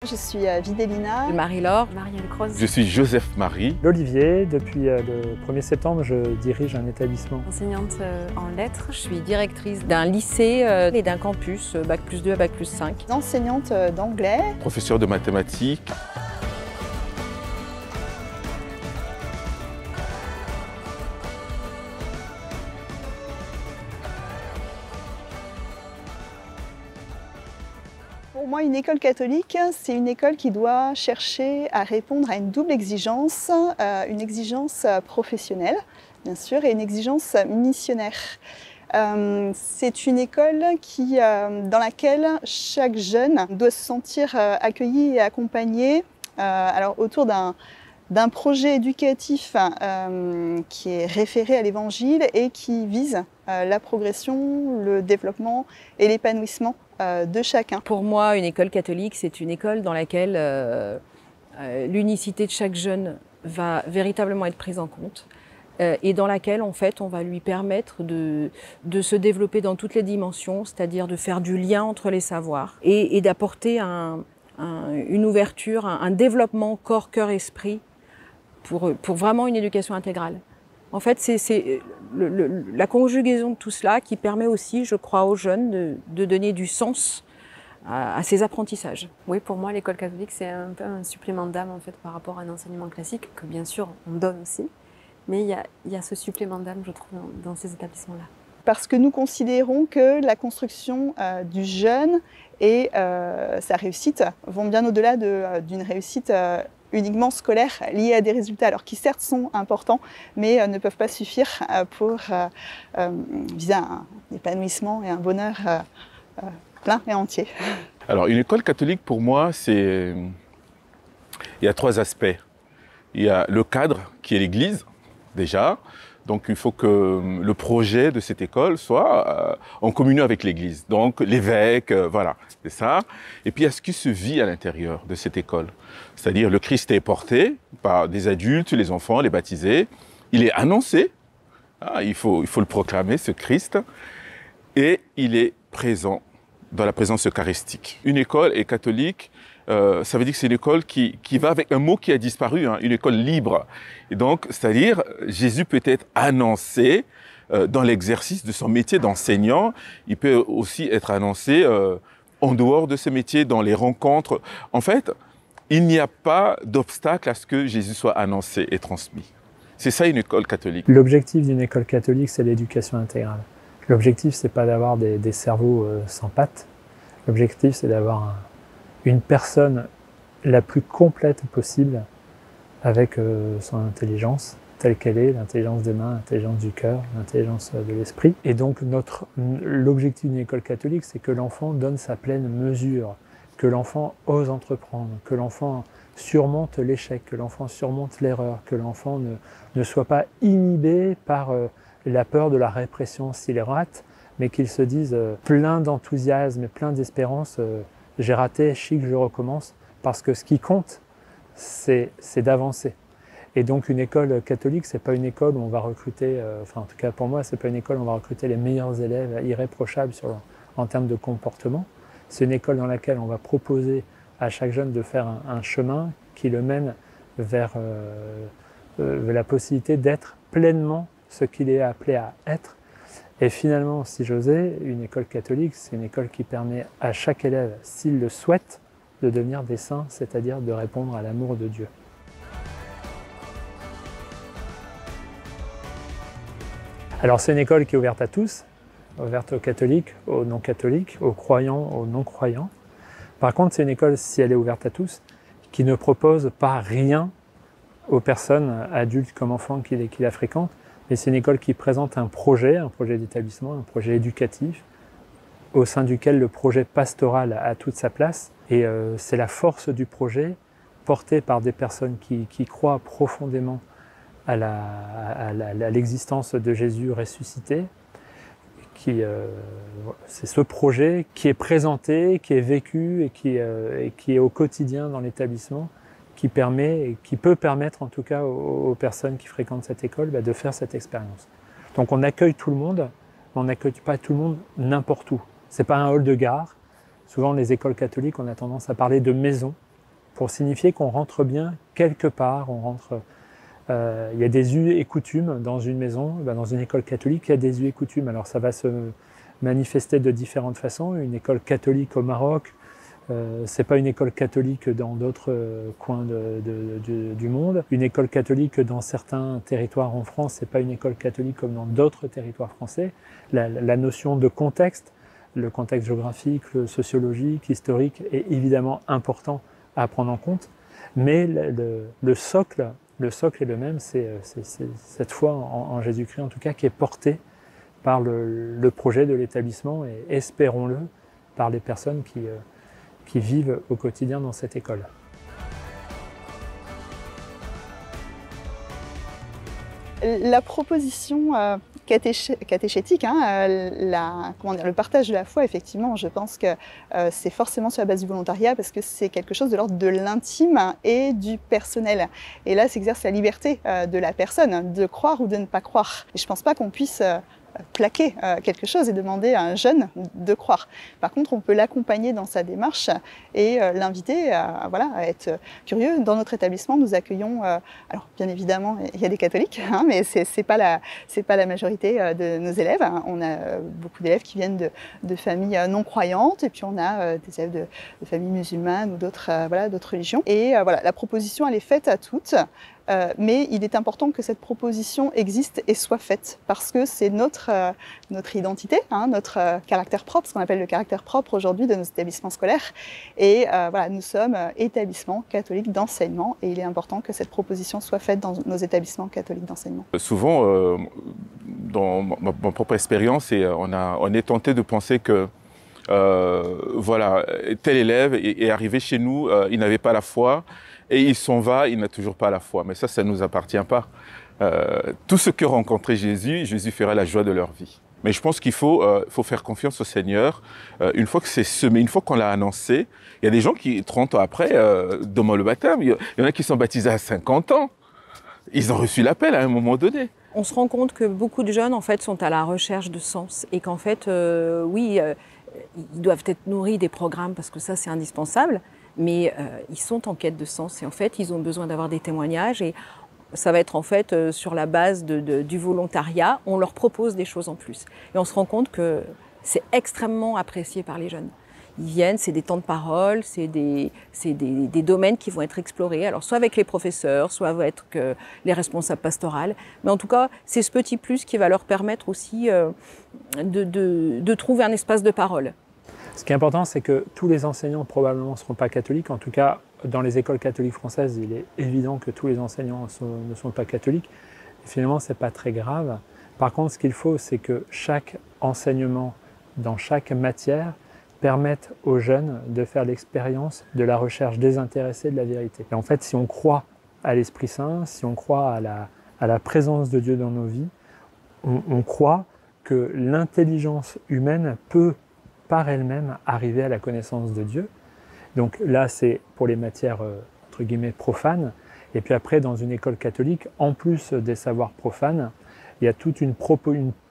Je suis Vidélina. Marie-Laure. Marielle Croze. Je suis Joseph Marie. L'Olivier, depuis le 1er septembre, je dirige un établissement. Enseignante en lettres. Je suis directrice d'un lycée et d'un campus, Bac+2 à Bac+5. Enseignante d'anglais. Professeur de mathématiques. Pour moi, une école catholique, c'est une école qui doit chercher à répondre à une double exigence, une exigence professionnelle, bien sûr, et une exigence missionnaire. C'est une école dans laquelle chaque jeune doit se sentir accueilli et accompagné autour d'un projet éducatif qui est référé à l'Évangile et qui vise la progression, le développement et l'épanouissement de chacun. Pour moi, une école catholique, c'est une école dans laquelle l'unicité de chaque jeune va véritablement être prise en compte et dans laquelle, en fait, on va lui permettre de se développer dans toutes les dimensions, c'est-à-dire de faire du lien entre les savoirs et d'apporter une ouverture, un développement corps, cœur, esprit pour vraiment une éducation intégrale. En fait, c'est la conjugaison de tout cela qui permet aussi, je crois, aux jeunes de donner du sens à ces apprentissages. Oui, pour moi, l'école catholique, c'est un peu un supplément d'âme en fait, par rapport à un enseignement classique, que bien sûr, on donne aussi. Mais il y a ce supplément d'âme, je trouve, dans ces établissements-là. Parce que nous considérons que la construction du jeune et sa réussite vont bien au-delà d'une réussite uniquement scolaire liée à des résultats, alors qui certes sont importants, mais ne peuvent pas suffire pour viser un épanouissement et un bonheur plein et entier. Alors, une école catholique, pour moi, il y a 3 aspects. Il y a le cadre, qui est l'Église, déjà. Donc, il faut que le projet de cette école soit en communion avec l'Église. Donc, l'évêque, voilà, c'est ça. Et puis, il y a ce qui se vit à l'intérieur de cette école. C'est-à-dire, le Christ est porté par des adultes, les enfants, les baptisés. Il est annoncé. Il faut le proclamer, ce Christ. Et il est présent dans la présence eucharistique. Une école est catholique. Ça veut dire que c'est une école qui va avec un mot qui a disparu, une école libre. Et donc, c'est-à-dire, Jésus peut être annoncé dans l'exercice de son métier d'enseignant. Il peut aussi être annoncé en dehors de ce métier, dans les rencontres. En fait, il n'y a pas d'obstacle à ce que Jésus soit annoncé et transmis. C'est ça une école catholique. L'objectif d'une école catholique, c'est l'éducation intégrale. L'objectif, c'est pas d'avoir des cerveaux sans pattes. L'objectif, c'est d'avoir une personne la plus complète possible avec son intelligence telle qu'elle est, l'intelligence des mains, l'intelligence du cœur, l'intelligence de l'esprit. Et donc l'objectif d'une école catholique, c'est que l'enfant donne sa pleine mesure, que l'enfant ose entreprendre, que l'enfant surmonte l'échec, que l'enfant surmonte l'erreur, que l'enfant ne soit pas inhibé par la peur de la répression s'il rate, mais qu'il se dise plein d'enthousiasme et plein d'espérance, j'ai raté, chic, je recommence, parce que ce qui compte, c'est d'avancer. Et donc une école catholique, c'est pas une école où on va recruter, en tout cas pour moi, c'est pas une école où on va recruter les meilleurs élèves irréprochables en termes de comportement. C'est une école dans laquelle on va proposer à chaque jeune de faire un chemin qui le mène vers la possibilité d'être pleinement ce qu'il est appelé à être. Et finalement, si j'osais, une école catholique, c'est une école qui permet à chaque élève, s'il le souhaite, de devenir des saints, c'est-à-dire de répondre à l'amour de Dieu. Alors c'est une école qui est ouverte à tous, ouverte aux catholiques, aux non-catholiques, aux croyants, aux non-croyants. Par contre, c'est une école, si elle est ouverte à tous, qui ne propose pas rien aux personnes, adultes comme enfants, qui la fréquentent, mais c'est une école qui présente un projet d'établissement, un projet éducatif, au sein duquel le projet pastoral a toute sa place. Et c'est la force du projet, porté par des personnes qui croient profondément à l'existence de Jésus ressuscité. C'est ce projet qui est présenté, qui est vécu et qui est au quotidien dans l'établissement, qui peut permettre en tout cas aux personnes qui fréquentent cette école de faire cette expérience. Donc on accueille tout le monde, mais on n'accueille pas tout le monde n'importe où. C'est pas un hall de gare. Souvent les écoles catholiques, on a tendance à parler de maison. pour signifier qu'on rentre bien quelque part. Il y a des us et coutumes dans une maison, dans une école catholique, il y a des us et coutumes. Alors ça va se manifester de différentes façons. Une école catholique au Maroc, c'est pas une école catholique dans d'autres coins du monde. Une école catholique dans certains territoires en France, c'est pas une école catholique comme dans d'autres territoires français. La notion de contexte, le contexte géographique, le sociologique, historique est évidemment important à prendre en compte. Mais le socle est le même, c'est cette foi en Jésus-Christ en tout cas qui est portée par le projet de l'établissement et espérons-le par les personnes qui vivent au quotidien dans cette école. La proposition catéchétique, le partage de la foi, effectivement, je pense que c'est forcément sur la base du volontariat parce que c'est quelque chose de l'ordre de l'intime et du personnel. Et là, s'exerce la liberté de la personne de croire ou de ne pas croire. Et je ne pense pas qu'on puisse plaquer quelque chose et demander à un jeune de croire. Par contre, on peut l'accompagner dans sa démarche et l'inviter à être curieux. Dans notre établissement, nous accueillons, alors bien évidemment, il y a des catholiques, mais c'est pas la majorité de nos élèves. On a beaucoup d'élèves qui viennent de familles non croyantes et puis on a des élèves de familles musulmanes ou d'autres religions. Et la proposition, elle est faite à toutes. Mais il est important que cette proposition existe et soit faite parce que c'est notre identité, notre caractère propre, ce qu'on appelle le caractère propre aujourd'hui de nos établissements scolaires. Et nous sommes établissements catholiques d'enseignement et il est important que cette proposition soit faite dans nos établissements catholiques d'enseignement. Souvent, dans ma propre expérience, on est tenté de penser que tel élève est arrivé chez nous, il n'avait pas la foi. Et il s'en va, il n'a toujours pas la foi. Mais ça ne nous appartient pas. Tout ce que rencontrait Jésus fera la joie de leur vie. Mais je pense qu'il faut faire confiance au Seigneur. Une fois que c'est semé, une fois qu'on l'a annoncé, il y a des gens qui, 30 ans après, demandent le baptême. Il y en a qui sont baptisés à 50 ans. Ils ont reçu l'appel à un moment donné. On se rend compte que beaucoup de jeunes, en fait, sont à la recherche de sens. Et qu'en fait, ils doivent être nourris des programmes parce que ça, c'est indispensable. Mais ils sont en quête de sens et en fait, ils ont besoin d'avoir des témoignages et ça va être en fait sur la base du volontariat, on leur propose des choses en plus. Et on se rend compte que c'est extrêmement apprécié par les jeunes. Ils viennent, c'est des temps de parole, c'est des domaines qui vont être explorés, alors soit avec les professeurs, soit avec les responsables pastorales. Mais en tout cas, c'est ce petit plus qui va leur permettre aussi de trouver un espace de parole. Ce qui est important, c'est que tous les enseignants probablement ne seront pas catholiques. En tout cas, dans les écoles catholiques françaises, il est évident que tous les enseignants ne sont pas catholiques. Et finalement, ce n'est pas très grave. Par contre, ce qu'il faut, c'est que chaque enseignement, dans chaque matière, permette aux jeunes de faire l'expérience de la recherche désintéressée de la vérité. Et en fait, si on croit à l'Esprit Saint, si on croit à la présence de Dieu dans nos vies, on croit que l'intelligence humaine peut par elle-même arriver à la connaissance de Dieu. Donc là, c'est pour les matières entre guillemets profanes. Et puis après, dans une école catholique, en plus des savoirs profanes, il y a toute une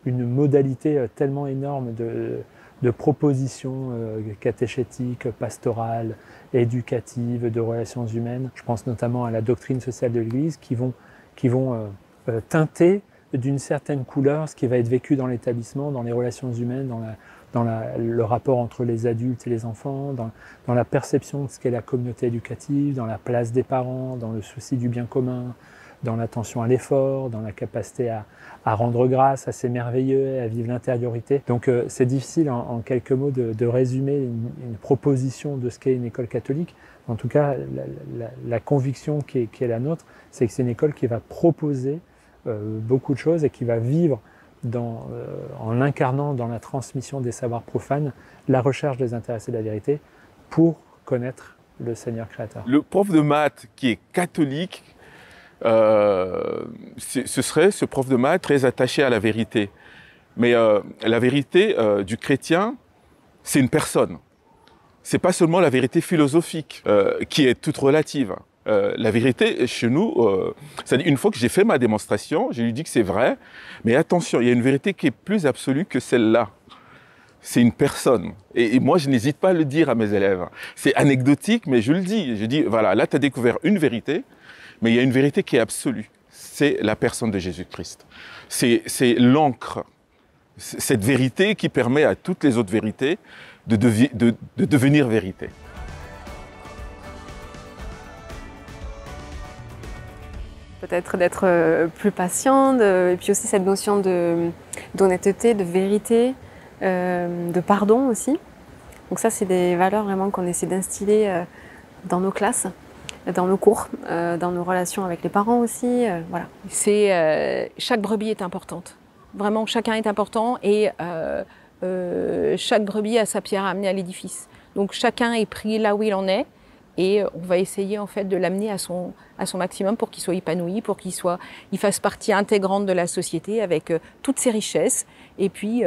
modalité tellement énorme de propositions catéchétiques, pastorales, éducatives, de relations humaines. Je pense notamment à la doctrine sociale de l'Église qui vont teinter d'une certaine couleur ce qui va être vécu dans l'établissement, dans les relations humaines, dans le rapport entre les adultes et les enfants, dans la perception de ce qu'est la communauté éducative, dans la place des parents, dans le souci du bien commun, dans l'attention à l'effort, dans la capacité à rendre grâce, à s'émerveiller, à vivre l'intériorité. Donc c'est difficile en quelques mots de résumer une proposition de ce qu'est une école catholique. En tout cas, la conviction qui est la nôtre, c'est que c'est une école qui va proposer beaucoup de choses et qui va vivre en incarnant dans la transmission des savoirs profanes la recherche des intéressés de la vérité pour connaître le Seigneur créateur. Le prof de maths qui est catholique, ce serait ce prof de maths très attaché à la vérité. Mais la vérité du chrétien, c'est une personne. C'est pas seulement la vérité philosophique qui est toute relative. La vérité, chez nous, c'est-à-dire une fois que j'ai fait ma démonstration, je lui dis que c'est vrai, mais attention, il y a une vérité qui est plus absolue que celle-là. c'est une personne. Et moi, je n'hésite pas à le dire à mes élèves. C'est anecdotique, mais je le dis. Je dis, voilà, là, tu as découvert une vérité, mais il y a une vérité qui est absolue. C'est la personne de Jésus-Christ. C'est l'encre, cette vérité qui permet à toutes les autres vérités de devenir vérité. Peut-être d'être plus patient, et puis aussi cette notion d'honnêteté, de vérité, de pardon aussi. Donc ça, c'est des valeurs vraiment qu'on essaie d'instiller dans nos classes, dans nos cours, dans nos relations avec les parents aussi. Voilà. Chaque brebis est importante. Vraiment, chacun est important et chaque brebis a sa pierre à amener à l'édifice. Donc chacun est pris là où il en est. Et on va essayer en fait de l'amener à son maximum pour qu'il soit épanoui, pour qu'il fasse partie intégrante de la société avec toutes ses richesses et puis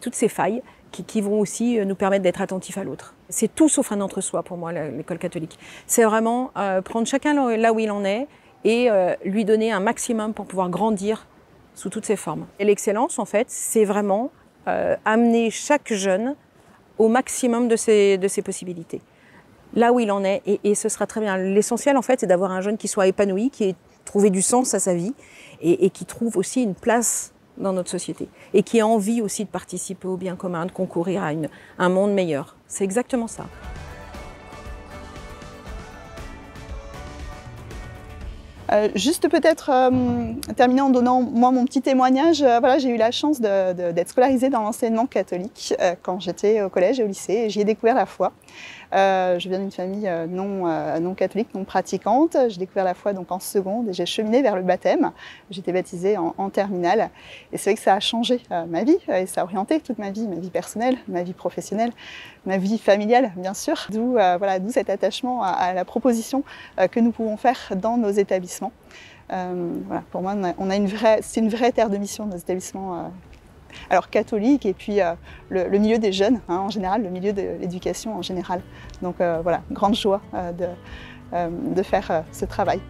toutes ses failles qui vont aussi nous permettre d'être attentifs à l'autre. C'est tout sauf un entre-soi pour moi, l'école catholique. C'est vraiment prendre chacun là où il en est et lui donner un maximum pour pouvoir grandir sous toutes ses formes. Et l'excellence, en fait, c'est vraiment amener chaque jeune au maximum de ses possibilités. Là où il en est, et ce sera très bien. L'essentiel, en fait, c'est d'avoir un jeune qui soit épanoui, qui ait trouvé du sens à sa vie, et qui trouve aussi une place dans notre société, et qui ait envie aussi de participer au bien commun, de concourir à un monde meilleur. C'est exactement ça. Juste peut-être terminer en donnant moi mon petit témoignage. Voilà, j'ai eu la chance d'être scolarisée dans l'enseignement catholique quand j'étais au collège et au lycée, et j'y ai découvert la foi. Je viens d'une famille non catholique, non pratiquante. J'ai découvert la foi donc en seconde et j'ai cheminé vers le baptême. J'étais baptisée en terminale et c'est vrai que ça a changé ma vie et ça a orienté toute ma vie personnelle, ma vie professionnelle, ma vie familiale bien sûr. D'où voilà, cet attachement à la proposition que nous pouvons faire dans nos établissements. Voilà, pour moi, c'est une vraie terre de mission nos établissements. Alors catholique et puis le milieu des jeunes en général, le milieu de l'éducation en général. Donc voilà, grande joie de faire ce travail.